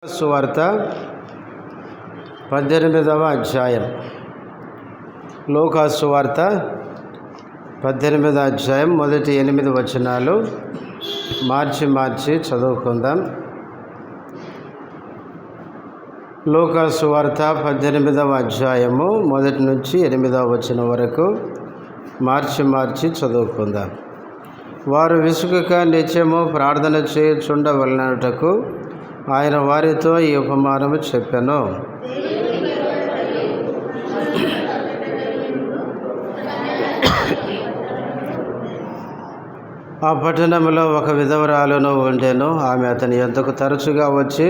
సువార్త 18వ అధ్యాయం. లూకా సువార్త 18వ అధ్యాయం మొదటి 8 వచనాలు మార్చి చదువుకుందాం. లూకా సువార్త 18వ అధ్యాయము మొదటి నుంచి 8వ వచనం వరకు మార్చి చదువుకుందాం. వారు విసుగక నిత్యము ప్రార్థన చేయుచుండవలెనటకు ఆయన వారితో ఈ ఉపమానము చెప్పెను. ఆ పట్టణంలో ఒక విధవరాలును ఉండెను. ఆమె అతని యొద్దకు తరచుగా వచ్చి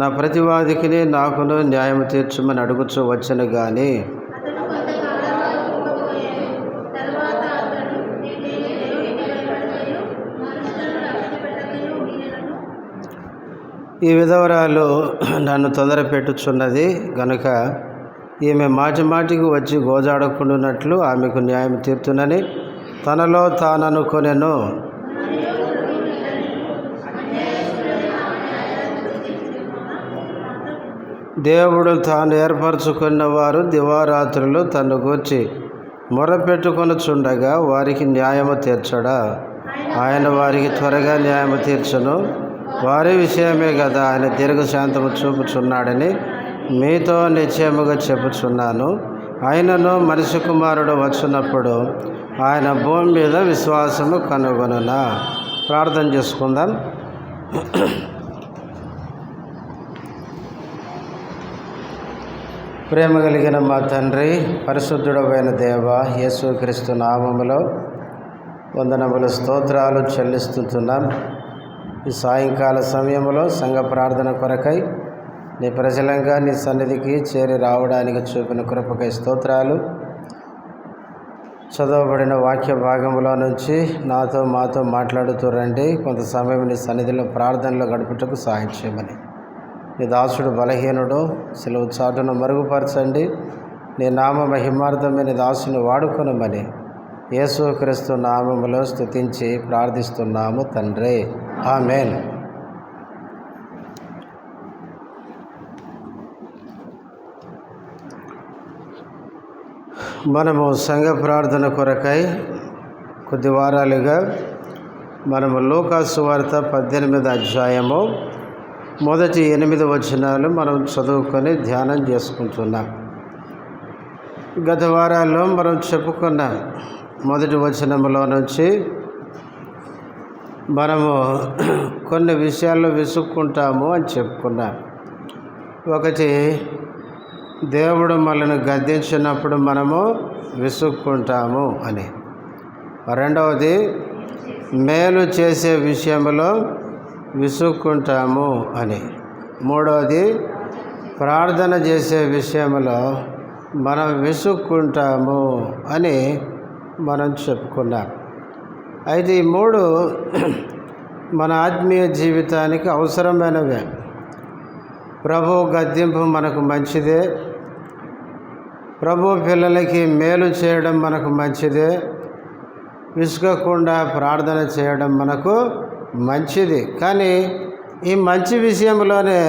నా ప్రతివాదికిని నాకును న్యాయం తీర్చమని అడుగుచూ వచ్చెను గాని ఈ విధవరాలు నన్ను తొందర పెట్టుచున్నది గనుక ఈమె మాటికి వచ్చి గోజాడకుండానట్లు ఆమెకు న్యాయం తీర్చునని తనలో తాననుకొనెను. దేవుడు తాను ఏర్పరచుకున్న వారు దివారాత్రులు తన్ను గూర్చి మొరపెట్టుకొనుచుండగా వారికి న్యాయము తీర్చడా? ఆయన వారికి త్వరగా న్యాయము తీర్చును. వారి విషయమే కదా ఆయన దీర్ఘశాంతము చూపుచున్నాడని మీతో నిశ్చయముగా చెప్పుచున్నాను. ఆయనను మనిషి కుమారుడు వచ్చినప్పుడు ఆయన భూమి మీద విశ్వాసము కనుగొనునా? ప్రార్థన చేసుకుందాం. ప్రేమ కలిగిన మా తండ్రి, పరిశుద్ధుడైన దేవ, యేసుక్రీస్తు నామములో వందనములు స్తోత్రాలు చెల్లిస్తున్నాం. ఈ సాయంకాల సమయంలో సంఘ ప్రార్థన కొరకై నీ ప్రజలంగా నీ సన్నిధికి చేరి రావడానికి చూపిన కృపకై స్తోత్రాలు. చదవబడిన వాక్య భాగంలో నుంచి మాతో మాట్లాడుతూ రండి. కొంత సమయం నీ సన్నిధిలో ప్రార్థనలో గడుపుటకు సహాయం చేయమని, నీ దాసుడు బలహీనుడు, సెలవు చాటును మరుగుపరచండి. నీ నామ మహిమార్థమైన దాసుని వాడుకొనమని యేసుక్రీస్తు నామములో స్తుతించి ప్రార్థిస్తున్నాము తండ్రి, ఆమేన్. మనము సంఘ ప్రార్థన కొరకై కొద్ది వారాలుగా మనము లూకా సువార్త 18వ అధ్యాయము మొదటి 8 వచనాలు మనం చదువుకొని ధ్యానం చేసుకుంటున్నాం. గత వారాల్లో మనం చెప్పుకున్నాం. మొదటి వచనంలో నుంచి మనము కొన్ని విషయాల్లో విసుక్కుంటాము అని చెప్పుకున్నాం. ఒకటి, దేవుడు మనల్ని గద్దించినప్పుడు మనము విసుక్కుంటాము అని. రెండవది, మేలు చేసే విషయంలో విసుక్కుంటాము అని. మూడవది, ప్రార్థన చేసే విషయంలో మనం విసుక్కుంటాము అని మనం చెప్పుకున్నాం. అయితే ఈ మూడు మన ఆత్మీయ జీవితానికి అవసరమైనవే. ప్రభు గద్దింపు మనకు మంచిదే, ప్రభు పిల్లలకి మేలు చేయడం మనకు మంచిదే, విసుగకుండా ప్రార్థన చేయడం మనకు మంచిది. కానీ ఈ మంచి విషయంలోనే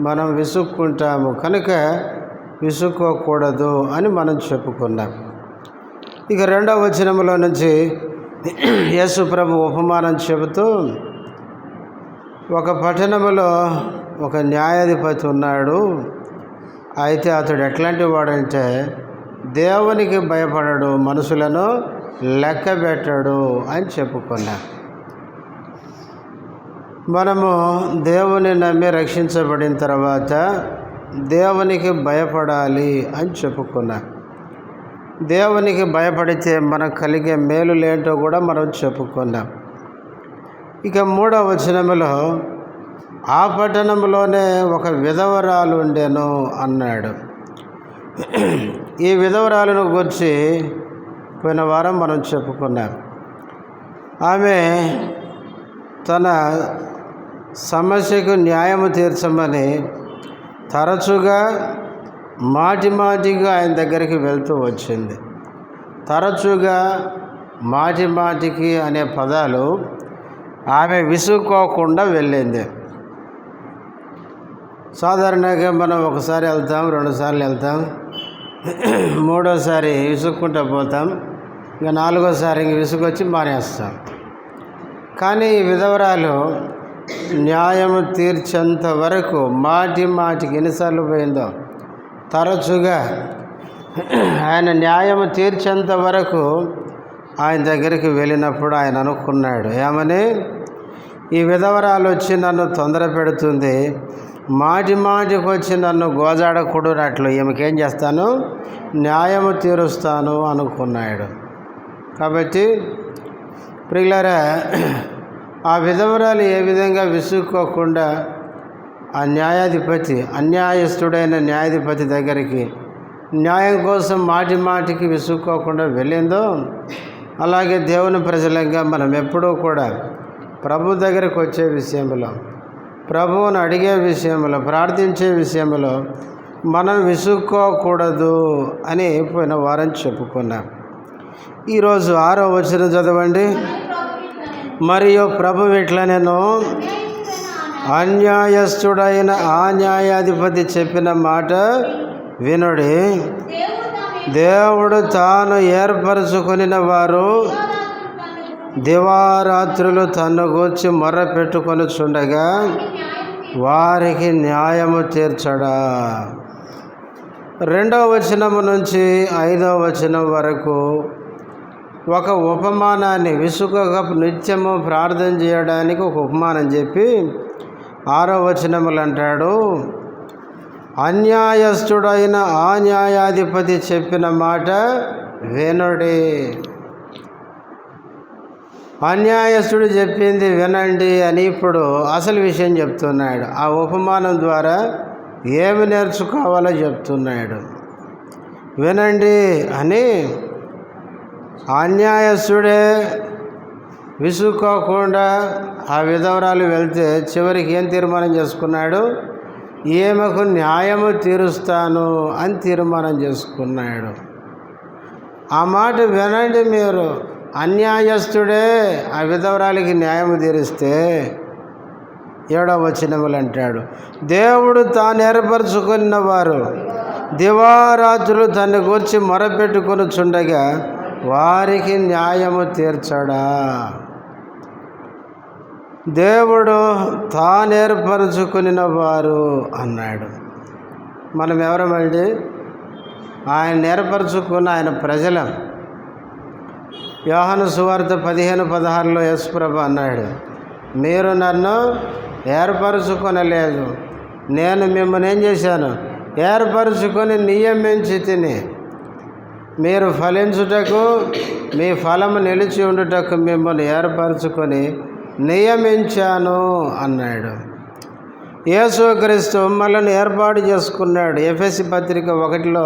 మనం విసుక్కుంటాము కనుక విసుక్కోకూడదు అని మనం చెప్పుకున్నాం. ఇక 2వ వచనంలో నుంచి యేసు ప్రభు ఉపమానం చెబుతూ, ఒక పట్టణంలో ఒక న్యాయాధిపతి ఉన్నాడు. అయితే అతడు ఎట్లాంటి వాడంటే దేవునికి భయపడడు, మనుషులను లెక్క పెట్టడు అని చెప్పుకున్నా. మనము దేవుని నమ్మి రక్షించబడిన తర్వాత దేవునికి భయపడాలి అని చెప్పుకున్నా. దేవునికి భయపడితే మనకు కలిగే మేలులేంటో కూడా మనం చెప్పుకున్నాం. ఇక 3వ వచనంలో ఆ పట్టణంలోనే ఒక విధవరాలు ఉండెను అన్నాడు. ఈ విధవరాలను గురించి పోయిన వారం మనం చెప్పుకున్నాం. ఆమె తన సమస్యకు న్యాయము తీర్చమని తరచుగా మాటిగా ఆయన దగ్గరికి వెళ్తూ వచ్చింది. తరచుగా మాటికి అనే పదాలు ఆమె విసుక్కోకుండా వెళ్ళింది. సాధారణంగా మనం ఒకసారి వెళ్తాం, 2 సార్లు వెళ్తాం, మూడోసారి విసుక్కుంటూ పోతాం, ఇంకా 4వసారి ఇంక విసుగొచ్చి మానేస్తాం. కానీ ఈ విధవరాలు న్యాయము తీర్చేంత వరకు మాటికి ఎన్నిసార్లు పోయిందో తరచుగా ఆయన న్యాయము తీర్చేంత వరకు ఆయన దగ్గరికి వెళ్ళినప్పుడు ఆయన అనుకున్నాడు, ఏమని, ఈ విధవరాలు వచ్చి నన్ను తొందర పెడుతుంది, మాటికి వచ్చి నన్ను గోజాడకూడనట్లు ఈమెకేం చేస్తాను, న్యాయము తీరుస్తాను అనుకున్నాడు. కాబట్టి ప్రియులారా, ఆ విధవరాలు ఏ విధంగా విసుక్కోకుండా ఆ న్యాయాధిపతి, అన్యాయస్తుడైన న్యాయాధిపతి దగ్గరికి న్యాయం కోసం మాటికి విసుక్కోకుండా వెళ్ళిందో, అలాగే దేవుని ప్రజలంగా మనం ఎప్పుడూ కూడా ప్రభు దగ్గరికి వచ్చే విషయంలో, ప్రభువును అడిగే విషయంలో, ప్రార్థించే విషయంలో మనం విసుక్కోకూడదు అని పోయిన వారం చెప్పుకున్నాం. ఈరోజు 6వ వచనం చదవండి. మరియు ప్రభు ఇట్లా, నేను అన్యాయస్తుడైన ఆ న్యాయాధిపతి చెప్పిన మాట వినుడి. దేవుడు తాను ఏర్పరచుకొనిన వారు దివారాత్రులు తన్ను గూర్చి మొర్ర పెట్టుకొని చుండగా వారికి న్యాయము తీర్చడా. 2వ వచనం నుంచి 5వ వచనం వరకు ఒక ఉపమానాన్ని, విసుగక నిత్యము ప్రార్థన చేయడానికి ఒక ఉపమానం చెప్పి 6వ వచనములు అంటాడు, అన్యాయస్తుడైన ఆ న్యాయాధిపతి చెప్పిన మాట వినుడి. అన్యాయస్తుడు చెప్పింది వినండి అని ఇప్పుడు అసలు విషయం చెప్తున్నాడు. ఆ ఉపమానం ద్వారా ఏమి నేర్చుకోవాలో చెప్తున్నాడు. వినండి అని అన్యాయస్తుడే విసుక్కోకుండా ఆ విధవరాలు వెళ్తే చివరికి ఏం తీర్మానం చేసుకున్నాడు, ఈమెకు న్యాయము తీరుస్తాను అని తీర్మానం చేసుకున్నాడు. ఆ మాట వినండి మీరు. అన్యాయస్తుడే ఆ విధవరాలికి న్యాయము తీరిస్తే 7వ వచనములు అంటాడు, దేవుడు తాను ఏర్పరచుకున్న వారు దివారాత్రులు తన్ను గూర్చి మొరపెట్టుకొని చుండగా వారికి న్యాయము తీర్చడా. దేవుడు తాను ఏర్పరచుకుని వారు అన్నాడు. మనం ఎవరమండి? ఆయన ఏర్పరచుకున్న ఆయన ప్రజలం. యోహాను సువార్త 15:16 యేసుప్రభు అన్నాడు, మీరు నన్ను ఏర్పరచుకొనలేదు, నేను మిమ్మల్ని ఏం చేశాను, ఏర్పరచుకొని నియమించి తిని మీరు ఫలించుటకు, మీ ఫలము నిలిచి ఉండుటకు మిమ్మల్ని ఏర్పరచుకొని నియమించాను అన్నాడు. యేసుక్రీస్తు మనల్ని ఏర్పాటు చేసుకున్నాడు. ఎఫెసీ పత్రిక 1లో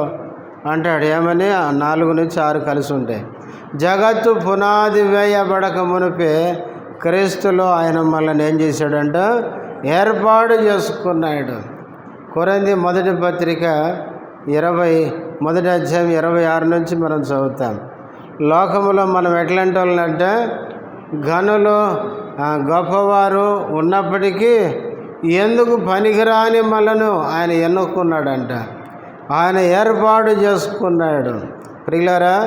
అంటాడు, ఏమని, 4-6 కలిసి ఉంటాయి. జగత్తు పునాది వేయబడక మునిపే క్రీస్తులో ఆయన మనల్ని ఏం చేశాడంట, ఏర్పాటు చేసుకున్నాడు. కొరింథీ మొదటి పత్రిక 1వ అధ్యాయం 26 నుంచి మనం చదువుతాం. లోకములో మనం ఎట్లాంటి వాళ్ళంటే ఘనులు గొప్పవారు ఉన్నప్పటికీ ఎందుకు పనికిరాని మనను ఆయన ఎన్నుకున్నాడంట, ఆయన ఏర్పాటు చేసుకున్నాడు. ప్రియులారా,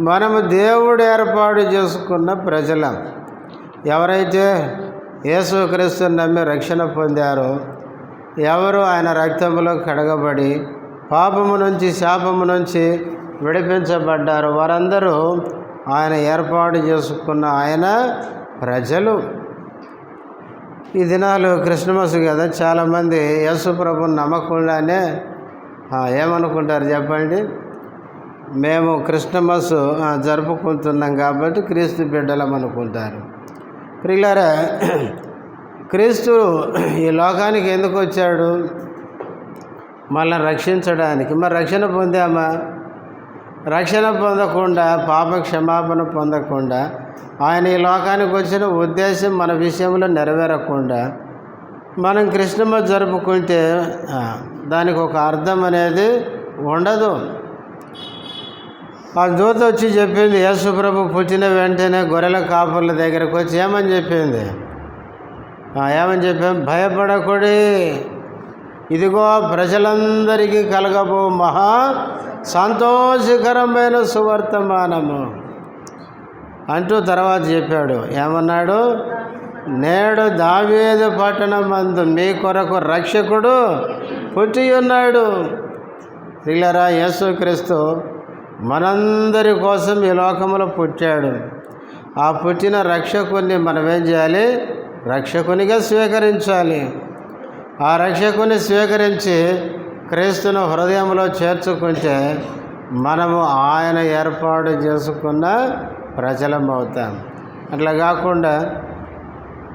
మనము దేవుడు ఏర్పాటు చేసుకున్న ప్రజలం. ఎవరైతే యేసుక్రీస్తుని నమ్మి రక్షణ పొందారో, ఎవరు ఆయన రక్తములో కడగబడి పాపము నుంచి, శాపము నుంచి విడిపించబడ్డారు, వారందరూ ఆయన ఏర్పాటు చేసుకున్న ఆయన ప్రజలు. ఈ దినాలు క్రిస్మస్ కదా, చాలామంది యేసు ప్రభుని నమ్మకుండానే ఏమనుకుంటారు చెప్పండి, మేము క్రిస్మస్ జరుపుకుంటున్నాం కాబట్టి క్రీస్తు బిడ్డలం అనుకుంటారు. ప్రియులారా, క్రీస్తు ఈ లోకానికి ఎందుకు వచ్చాడు? మనల్ని రక్షించడానికి. మరి రక్షణ పొందామా? రక్షణ పొందకుండా, పాప క్షమాపణ పొందకుండా, ఆయన ఈ లోకానికి వచ్చిన ఉద్దేశం మన విషయంలో నెరవేరకుండా మనం క్రిస్మస్ జరుపుకుంటే దానికి ఒక అర్థం అనేది ఉండదు. ఆ దూత వచ్చి చెప్పింది, యేసుప్రభు పుట్టిన వెంటనే గొర్రెల కాపర్ల దగ్గరకు వచ్చి ఏమని చెప్పింది? ఏమని చెప్పాం? భయపడకూడి, ఇదిగో ప్రజలందరికీ కలగబో మహా సంతోషకరమైన సువర్తమానము అంటూ తర్వాత చెప్పాడు. ఏమన్నాడు? నేడు దావీదు పట్టణమందు మీ కొరకు రక్షకుడు పుట్టి ఉన్నాడు. ప్రియులారా, యేసుక్రీస్తు మనందరి కోసం ఈ లోకంలో పుట్టాడు. ఆ పుట్టిన రక్షకుని మనం ఏం చేయాలి? రక్షకునిగా స్వీకరించాలి. ఆ రక్షకుని స్వీకరించి క్రీస్తును హృదయంలో చేర్చుకుంటే మనము ఆయన ఏర్పాటు చేసుకున్న ప్రజలం అవుతాం. అట్లా కాకుండా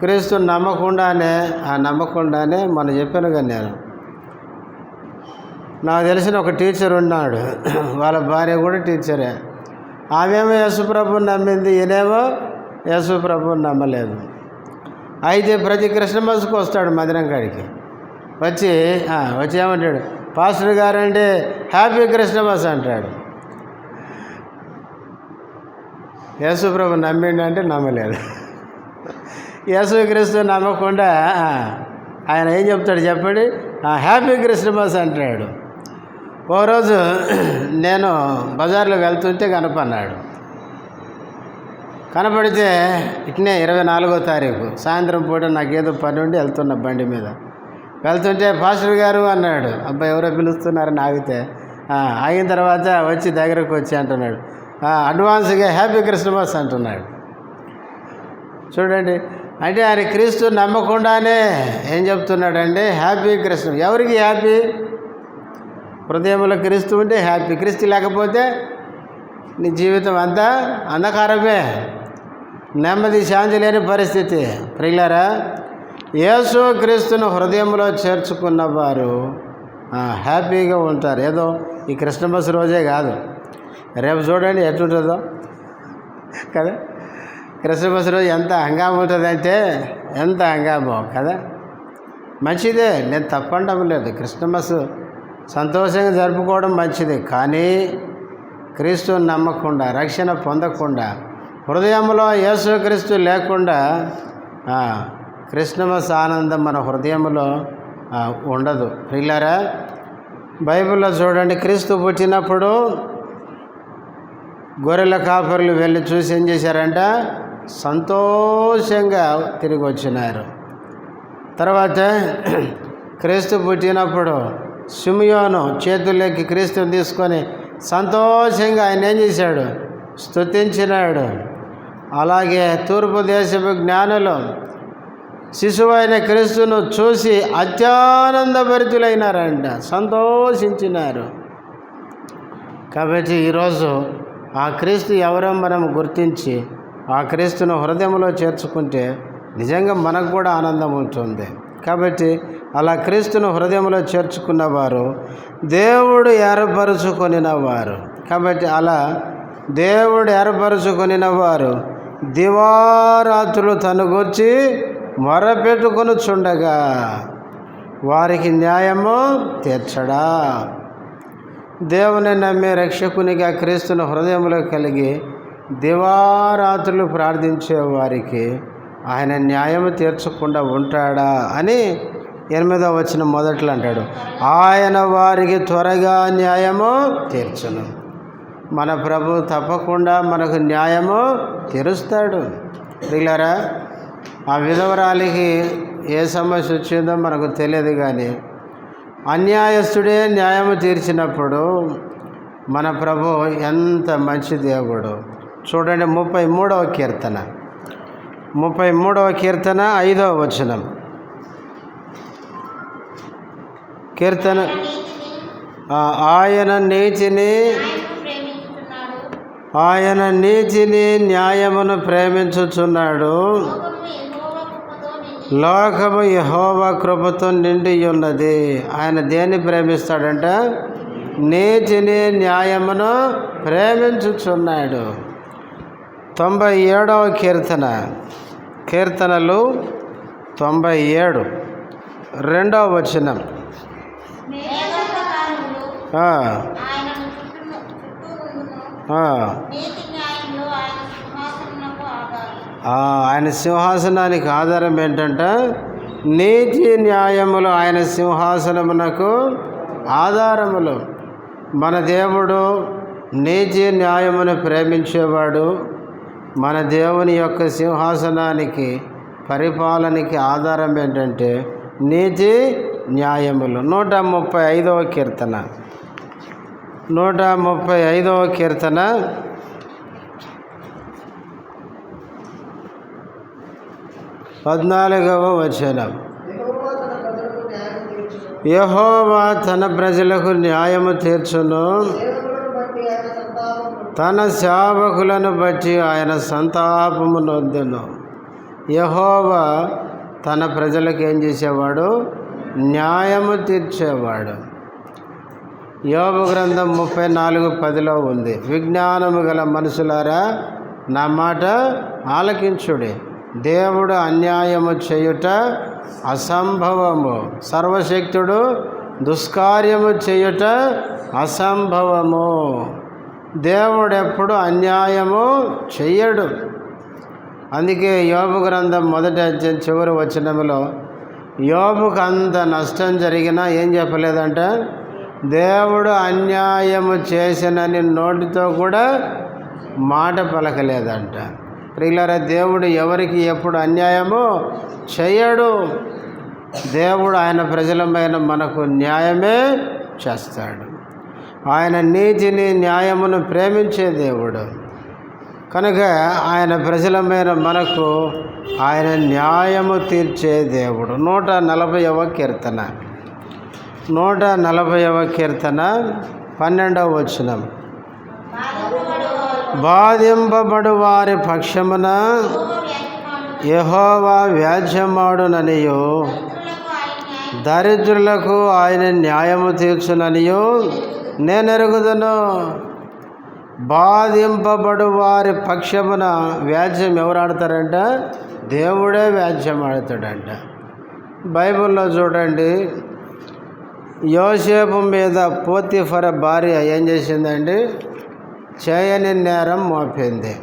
క్రీస్తు నమ్మకుండానే మనం చెప్పాను కదా, నాకు తెలిసిన ఒక టీచర్ ఉన్నాడు, వాళ్ళ భార్య కూడా టీచరే. ఆమెమో యేసుప్రభుని నమ్మింది, ఈయనేమో యేసుప్రభుని నమ్మలేదు. అయితే ప్రతి క్రిస్మస్కి వస్తాడు మందిరం కాడికి. వచ్చి ఏమంటాడు? పాస్టర్ గారంటే హ్యాపీ క్రిస్మస్ అంటాడు. యేసుప్రభు నమ్మిండంటే నమ్మలేదు. యేసుక్రీస్తు నమ్మకుండా ఆయన ఏం చెప్తాడు చెప్పండి? హ్యాపీ క్రిస్మస్ అంటాడు. ఓ రోజు నేను బజార్లో వెళ్తుంటే కనపడినాడు. కనపడితే ఇట్నే 24వ తారీఖు సాయంత్రం పూట నాకేదో పని ఉండి వెళ్తున్నా బండి మీద. వెళ్తుంటే పాస్టర్ గారు అన్నాడు. అబ్బాయి ఎవరో పిలుస్తున్నారని ఆగితే ఆగిన తర్వాత వచ్చి దగ్గరకు వచ్చి అంటున్నాడు, అడ్వాన్స్గా హ్యాపీ క్రిస్మస్ అంటున్నాడు. చూడండి, అంటే ఆయన క్రీస్తు నమ్మకుండానే ఏం చెప్తున్నాడంటే హ్యాపీ క్రిస్మస్. ఎవరికి హ్యాపీ? హృదయంలో క్రీస్తు ఉంటే హ్యాపీ. క్రీస్తు లేకపోతే నీ జీవితం అంతా అంధకారమే, నెమ్మది శాంతి లేని పరిస్థితి. ప్రియులారా, యేసు క్రీస్తును హృదయంలో చేర్చుకున్న వారు హ్యాపీగా ఉంటారు. ఏదో ఈ క్రిస్మస్ రోజే కాదు, రేపు చూడండి ఎట్లుంటుందో కదా. క్రిస్మస్ రోజు ఎంత హంగామా ఉంటుందంటే ఎంత హంగామో కదా. మంచిదే, నేను తప్పండం లేదు. క్రిస్మస్ సంతోషంగా జరుపుకోవడం మంచిది. కానీ క్రీస్తుని నమ్మకుండా, రక్షణ పొందకుండా, హృదయంలో యేసుక్రీస్తు లేకుండా క్రిస్మస్ ఆనందం మన హృదయంలో ఉండదు. ప్రియులారా, బైబిల్లో చూడండి, క్రీస్తు పుట్టినప్పుడు గొర్రెల కాపరులు వెళ్ళి చూసి ఏం చేశారంట? సంతోషంగా తిరిగి వచ్చినారు. తర్వాత క్రీస్తు పుట్టినప్పుడు సిమియోను చేతుల్లోకి క్రీస్తుని తీసుకొని సంతోషంగా ఆయన ఏం చేశాడు? స్తుతించినాడు. అలాగే తూర్పు దేశపు జ్ఞానులు శిశువైన క్రీస్తును చూసి అత్యానందభరితులైనారంట, సంతోషించినారు. కాబట్టి ఈరోజు ఆ క్రీస్తు ఎవరో మనం గుర్తించి ఆ క్రీస్తును హృదయంలో చేర్చుకుంటే నిజంగా మనకు కూడా ఆనందం ఉంటుంది. కాబట్టి అలా క్రీస్తును హృదయంలో చేర్చుకున్నవారు దేవుడు ఏర్పరుచుకొనినవారు. కాబట్టి అలా దేవుడు ఏర్పరుచుకొనినవారు దివారాత్రులు తను గూర్చి మొరపెట్టుకొనుచుండగా వారికి న్యాయము తీర్చడా. దేవుని నమ్మే రక్షకునిగా క్రీస్తును హృదయంలో కలిగి దివారాత్రులు ప్రార్థించే వారికి ఆయన న్యాయము తీర్చకుండా ఉంటాడా అని 8వ వచనం మొదట్లో అంటాడు. ఆయన వారికి త్వరగా న్యాయము తీర్చును. మన ప్రభు తప్పకుండా మనకు న్యాయము తీరుస్తాడు. ప్రియులారా, ఆ విధవరాలికి ఏ సమస్య వచ్చిందో మనకు తెలియదు, కానీ అన్యాయస్తుడే న్యాయము తీర్చినప్పుడు మన ప్రభు ఎంత మంచి దేవుడు. చూడండి, 33వ కీర్తన 5వ వచనం. కీర్తన ఆయన నీతిని న్యాయమును ప్రేమించుచున్నాడు. లోకము యెహోవా కృపతో నిండి ఉన్నది. ఆయన దేన్ని ప్రేమిస్తాడంట? నీతిని న్యాయమును ప్రేమించుచున్నాడు. 97వ కీర్తనలు 97 2వ వచనం. ఆయన సింహాసనానికి ఆధారం ఏంటంట? నీతి న్యాయములు ఆయన సింహాసనమునకు ఆధారములు. మన దేవుడు నీతి న్యాయమును ప్రేమించేవాడు. మన దేవుని యొక్క సింహాసనానికి, పరిపాలనకి ఆధారం ఏంటంటే నీతి న్యాయములు. 135వ కీర్తన 135వ కీర్తన 14వ వచనం. యెహోవా తన ప్రజలకు న్యాయము తీర్చును, తన సేవకులను బట్టి ఆయన సంతాపము నొందును. యెహోవా తన ప్రజలకు ఏం చేసేవాడు? న్యాయము తీర్చేవాడు. యోబు గ్రంథం 34:10 ఉంది. విజ్ఞానము గల మనుషులారా నా మాట ఆలకించుడి. దేవుడు అన్యాయము చేయుట అసంభవము, సర్వశక్తుడు దుష్కార్యము చేయుట అసంభవము. దేవుడు ఎప్పుడు అన్యాయము చెయ్యడు. అందుకే యోబు గ్రంథం 1వ అధ్యాయం చివరి వచనములో యోబుకు అంత నష్టం జరిగినా ఏం చెప్పలేదంట? దేవుడు అన్యాయము చేసినని నోటితో కూడా మాట పలకలేదంట. ప్రియులారా, దేవుడు ఎవరికి ఎప్పుడు అన్యాయము చేయడు. దేవుడు ఆయన ప్రజలమైన మనకు న్యాయమే చేస్తాడు. ఆయన నీతిని, న్యాయమును ప్రేమించే దేవుడు కనుక ఆయన ప్రజలమైన మనకు ఆయన న్యాయము తీర్చే దేవుడు. 140వ కీర్తన 140వ కీర్తన 12వ వచనం. బాధింపబడు వారి పక్షమున యెహోవా వ్యాజ్యమాడుననియు, దరిద్రులకు ఆయన న్యాయము తీర్చుననియు నేనెరుగుదును. బాధింపబడు వారి పక్షమున వ్యాజ్యం ఎవరు ఆడతారంట? దేవుడే వ్యాజ్యం ఆడతాడంట. బైబిల్లో చూడండి, యోసేపు మీద పోతిఫర భార్య ఏం చేసిందండి? చేయని నేరం మోపింది.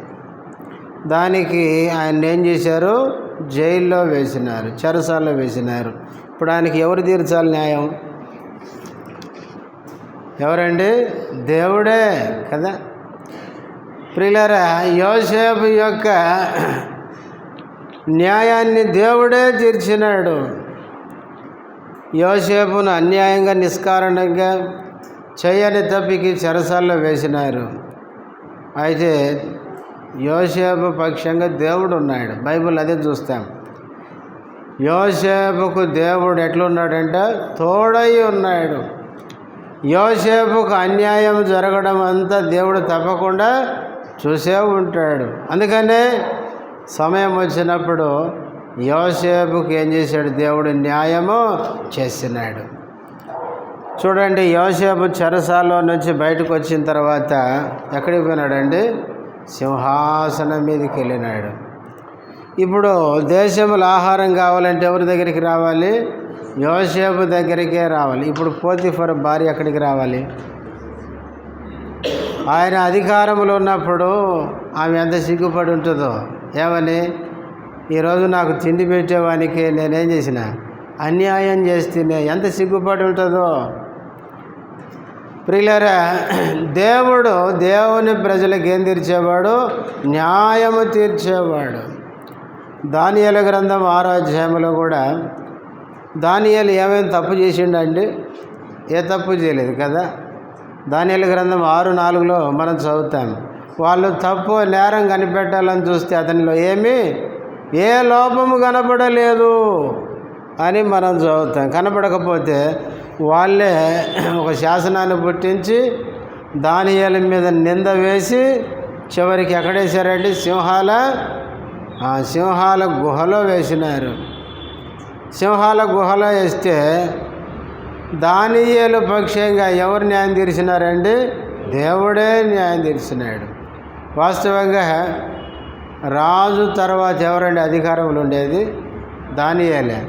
దానికి ఆయన ఏం చేశారు? జైల్లో వేసినారు, చెరసాల్లో వేసినారు. ఇప్పుడు ఆయనకి ఎవరు తీర్చాలి న్యాయం? ఎవరండి? దేవుడే కదా. ప్రియులారా, యోసేపు యొక్క న్యాయాన్ని దేవుడే తీర్చినాడు. యోసేపును అన్యాయంగా, నిష్కారణంగా, చేయని తప్పికి చెరసాల్లో వేసినారు. అయితే యోసేపు పక్షంగా దేవుడు ఉన్నాడు. బైబిల్ అదే చూస్తాం. యోసేపుకు దేవుడు ఎట్లున్నాడంటే తోడై ఉన్నాడు. యోసేపుకు అన్యాయం జరగడం అంతా దేవుడు తప్పకుండా చూసే ఉంటాడు. అందుకనే సమయం వచ్చినప్పుడు యోసేపుకు ఏం చేశాడు? దేవుడు న్యాయము చేసినాడు. చూడండి, యోసేపు చెరసాలలో నుంచి బయటకు వచ్చిన తర్వాత ఎక్కడికి పోయినాడండి? సింహాసనం మీదకి వెళ్ళినాడు. ఇప్పుడు దేశంలో ఆహారం కావాలంటే ఎవరి దగ్గరికి రావాలి? యోసేపు దగ్గరికే రావాలి. ఇప్పుడు పోతిఫర భార్య ఎక్కడికి రావాలి? ఆయన అధికారంలో ఉన్నప్పుడు ఆమె ఎంత సిగ్గుపడి ఉంటుందో. ఏమని? ఈరోజు నాకు తిండి పెట్టేవానికి నేనేం చేసిన? అన్యాయం చేస్తేనే ఎంత సిగ్గుపడి ఉంటుందో. ప్రియులారా, దేవుడు దేవుని ప్రజలకు ఏం తీర్చేవాడు? న్యాయము తీర్చేవాడు. దానియేలు గ్రంథం 6వ అధ్యాయంలో కూడా దానియేలు ఏమేమి తప్పు చేసిండండి? ఏ తప్పు చేయలేదు కదా. దానియేలు గ్రంథం 6:4 మనం చదువుతాం. వాళ్ళు తప్పు, నేరం కనిపెట్టాలని చూస్తే అతనిలో ఏ లోపము కనపడలేదు అని మనం చదువుతాం. కనపడకపోతే వాళ్ళే ఒక శాసనాన్ని పుట్టించి దానియేలు మీద నింద వేసి చివరికి ఎక్కడేశారండి? సింహాల గుహలో వేసినారు. సింహాల గుహలో వేస్తే దానియేలు పక్షంగా ఎవరు న్యాయం తీర్చినారండి? దేవుడే న్యాయం తీర్చినాడు. వాస్తవంగా రాజు తర్వాత ఎవరండి అధికారంలో ఉండేది? దానియేలే.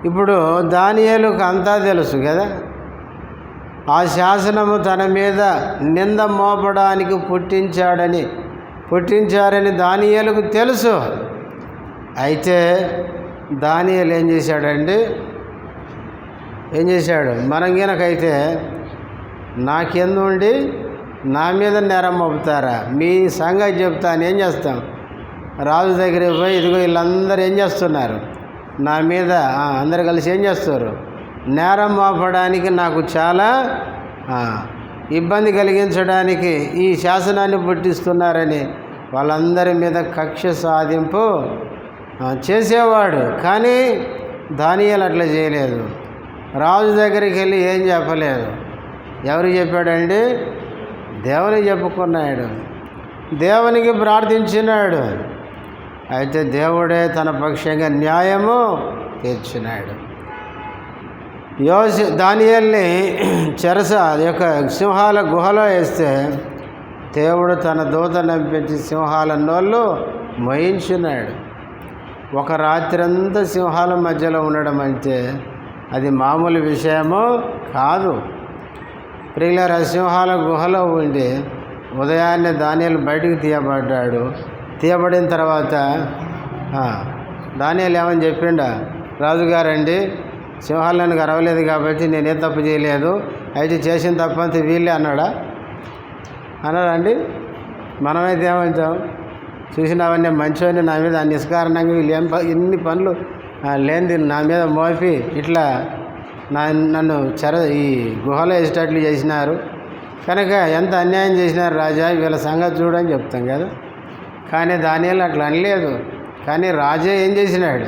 ఇప్పుడు దానియేలుకు అంతా తెలుసు కదా. ఆ శాసనము తన మీద నింద మోపడానికి పుట్టించారని దానియేలుకు తెలుసు. అయితే దానియేలు ఏం చేశాడండి, ఏం చేశాడు, మనం గనకైతే నాకెందుండి నా మీద నేరం మోపుతారా, మీ సంగతి చెప్తాను, ఏం చేస్తాం, రాజు దగ్గరికి పోయి ఇదిగో వీళ్ళందరూ ఏం చేస్తున్నారు నా మీద, అందరు కలిసి ఏం చేస్తారు, నేరం మోపడానికి, నాకు చాలా ఇబ్బంది కలిగించడానికి ఈ శాసనాన్ని పుట్టిస్తున్నారని వాళ్ళందరి మీద కక్ష సాధింపు చేసేవాడు. కానీ దానియేలు అట్లా చేయలేదు. రాజు దగ్గరికి వెళ్ళి ఏం చెప్పలేదు. ఎవరికి చెప్పాడండి, దేవునికి చెప్పుకున్నాడు, దేవునికి ప్రార్థించినాడు. అయితే దేవుడే తన పక్షంగా న్యాయము తీర్చినాడు. దానియేలుని చెరస యొక్క సింహాల గుహలో వేస్తే దేవుడు తన దూత నంపించి సింహాల నోళ్ళు మోయించినాడు. ఒక రాత్రి అంతా సింహాల మధ్యలో ఉండడం అంటే అది మామూలు విషయము కాదు. ప్రియులారా, సింహాల గుహలో ఉండి ఉదయాన్నే దానియేలు బయటికి తీయబడ్డాడు. తీయబడిన తర్వాత దానియేలు ఏమని చెప్పిండా, రాజుగారండి సింహాలను అరవలేదు కాబట్టి నేనేం తప్పు చేయలేదు, అయితే చేసిన తప్పంతా వీళ్ళే అన్నాడా, అన్నాడండి. మనమైతే ఏమంటాం, చూసినవన్నీ మంచివన్నీ నా మీద నిష్కారణంగా వీళ్ళు ఎన్ని పనులు లేనిది నా మీద మోపి ఇట్లా నన్ను ఈ గుహలో వేసేటట్లు చేసినారు కనుక ఎంత అన్యాయం చేసినారు రాజా, వీళ్ళ సంగతి చూడని చెప్తాం కదా. కానీ దానియేలు అట్లా అనలేదు. కానీ రాజే ఏం చేసినాడు,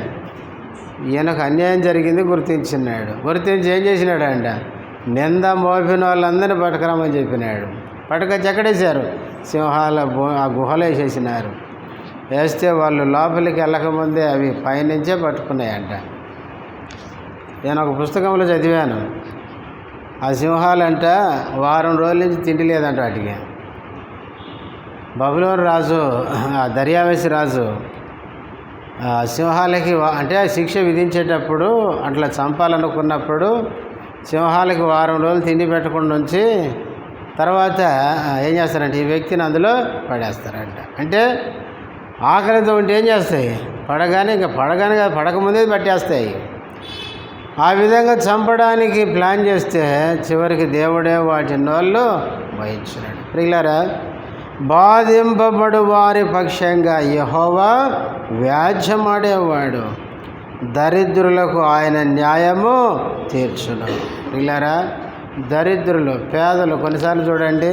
ఈయనకు అన్యాయం జరిగింది గుర్తించినాడు. గుర్తించి ఏం చేసినాడు అంట, నింద మోపిన వాళ్ళందరినీ పట్టుకురమ్మని చెప్పినాడు. పట్టుకొచ్చి ఎక్కడేశారు, సింహాల ఆ గుహలో వేసేసినారు. వేస్తే వాళ్ళు లోపలికి వెళ్ళకముందే అవి పైనుంచే పట్టుకున్నాయంట. నేను ఒక పుస్తకంలో చదివాను, ఆ సింహాలంట వారం రోజుల నుంచి తిండి లేదంట వాటికి. బబులోను రాజు, దర్యావేసి రాజు సింహాలకి అంటే శిక్ష విధించేటప్పుడు అట్లా చంపాలనుకున్నప్పుడు సింహాలకి వారం రోజులు తిండి పెట్టకుండా ఉంచి తర్వాత ఏం చేస్తారంటే ఈ వ్యక్తిని అందులో పడేస్తారంట. అంటే ఆకలితో ఉంటే ఏం చేస్తాయి, పడగానే పడకముందే పట్టేస్తాయి. ఆ విధంగా చంపడానికి ప్లాన్ చేస్తే చివరికి దేవుడే వాటి నోళ్ళు వహించినాడు. ప్రియులారా, బాధింపబడు వారి పక్షంగా యెహోవా వ్యాజ్యమాడేవాడు, దరిద్రులకు ఆయన న్యాయము తీర్చును. ప్రియులారా, దరిద్రులు, పేదలు, కొన్నిసార్లు చూడండి,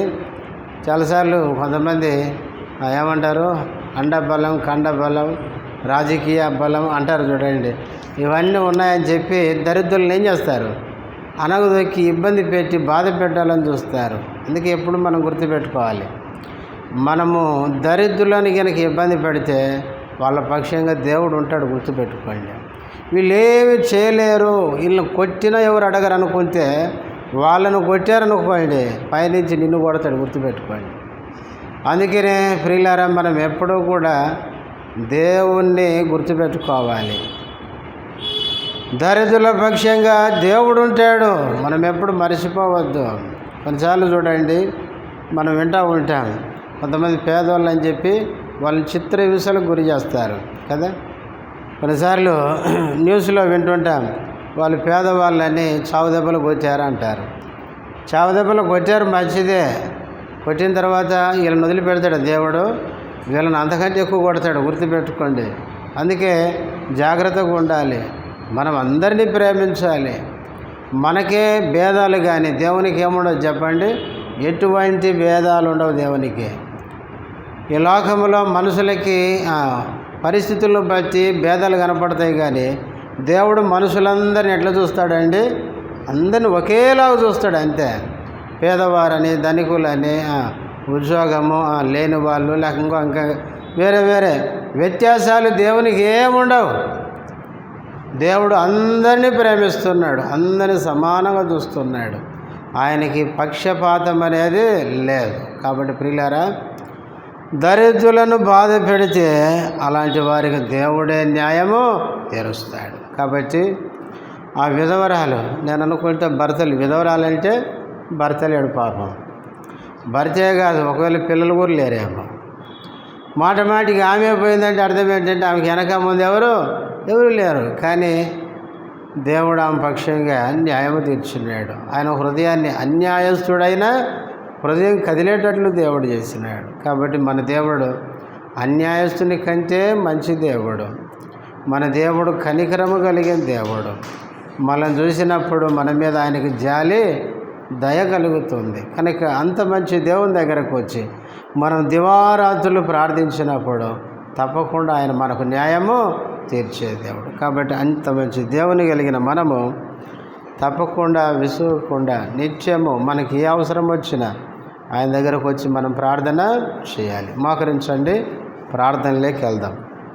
చాలాసార్లు కొంతమంది ఏమంటారు, అండబలం, కండబలం, రాజకీయ బలం అంటారు చూడండి. ఇవన్నీ ఉన్నాయని చెప్పి దరిద్రులను ఏం చేస్తారు, అనగదొక్కి ఇబ్బంది పెట్టి బాధ పెట్టాలని చూస్తారు. అందుకే ఎప్పుడు మనం గుర్తుపెట్టుకోవాలి, మనము దరిద్రులని కనుక ఇబ్బంది పెడితే వాళ్ళ పక్షంగా దేవుడు ఉంటాడు. గుర్తుపెట్టుకోండి. వీళ్ళు ఏమి చేయలేరు, వీళ్ళని కొట్టినా ఎవరు అడగరు అనుకుంటే వాళ్ళను కొట్టారనుకోండి పైనుంచి నిన్ను కొడతాడు. గుర్తుపెట్టుకోండి. అందుకనే ప్రియులారా, మనం ఎప్పుడూ కూడా దేవుణ్ణి గుర్తుపెట్టుకోవాలి. దరిద్రుల పక్షంగా దేవుడు ఉంటాడు, మనం ఎప్పుడు మర్చిపోవద్దు. కొన్నిసార్లు చూడండి, మనం వింటూ ఉంటాం, కొంతమంది పేదవాళ్ళు అని చెప్పి వాళ్ళని చిత్ర హింసలకు గురి చేస్తారు కదా. కొన్నిసార్లు న్యూస్లో వింటుంటాం, వాళ్ళు పేదవాళ్ళని చావు దెబ్బలు కొట్టారు అంటారు. చావు దెబ్బలు కొట్టారు, మంచిదే. కొట్టిన తర్వాత వీళ్ళని వదిలిపెడతాడు దేవుడు, వీళ్ళని అంతకంటే ఎక్కువ కొడతాడు. గుర్తుపెట్టుకోండి. అందుకే జాగ్రత్తగా ఉండాలి. మనం అందరినీ ప్రేమించాలి. మనకే భేదాలు కానీ దేవునికి ఏముండవు చెప్పండి, ఎటువంటి భేదాలు ఉండవు దేవునికి. ఈ లోకంలో మనుషులకి పరిస్థితులను బట్టి భేదాలు కనపడతాయి, కానీ దేవుడు మనుషులందరిని ఎట్లా చూస్తాడండి, అందరిని ఒకేలాగా చూస్తాడు అంతే. పేదవారని, ధనికులని, ఉద్యోగము లేని వాళ్ళు, లేక ఇంకా వేరే వేరే వ్యత్యాసాలు దేవునికి ఏముండవు. దేవుడు అందరినీ ప్రేమిస్తున్నాడు, అందరినీ సమానంగా చూస్తున్నాడు. ఆయనకి పక్షపాతం అనేది లేదు. కాబట్టి ప్రియులారా, దరిద్రులను బాధ పెడితే అలాంటి వారికి దేవుడే న్యాయము తీరుస్తాడు. కాబట్టి ఆ విధవరాలు, నేను అనుకుంటే భర్తలు, విధవరాలంటే భర్త లేడు పాపం. భర్తే కాదు, ఒకవేళ పిల్లలు కూడా లేరేమో. మాటికి ఆమె పోయిందంటే అర్థం ఏంటంటే ఆమెకి వెనక ముందు ఎవరు లేరు. కానీ దేవుడు ఆమె పక్షంగా న్యాయము తీర్చున్నాడు. ఆయన హృదయాన్ని అన్యాయస్తుడైన హృదయం కదిలేటట్లు దేవుడు చేసినాడు. కాబట్టి మన దేవుడు అన్యాయస్తుని కంటే మంచి దేవుడు. మన దేవుడు కనికరము కలిగిన దేవుడు. మనం చూసినప్పుడు మన మీద ఆయనకి జాలి దయ కలుగుతుంది. కనుక అంత మంచి దేవుని దగ్గరకు వచ్చి మనం దివారాత్రులు ప్రార్థించినప్పుడు తప్పకుండా ఆయన మనకు న్యాయము తీర్చే దేవుడు. కాబట్టి అంత మంచి దేవుని కలిగిన మనము తప్పకుండా విసుగకుండా నిత్యము మనకి ఏ అవసరం వచ్చినా ఆయన దగ్గరకు వచ్చి మనం ప్రార్థన చేయాలి. మోకరించండి, ప్రార్థనలోకి వెళ్దాం.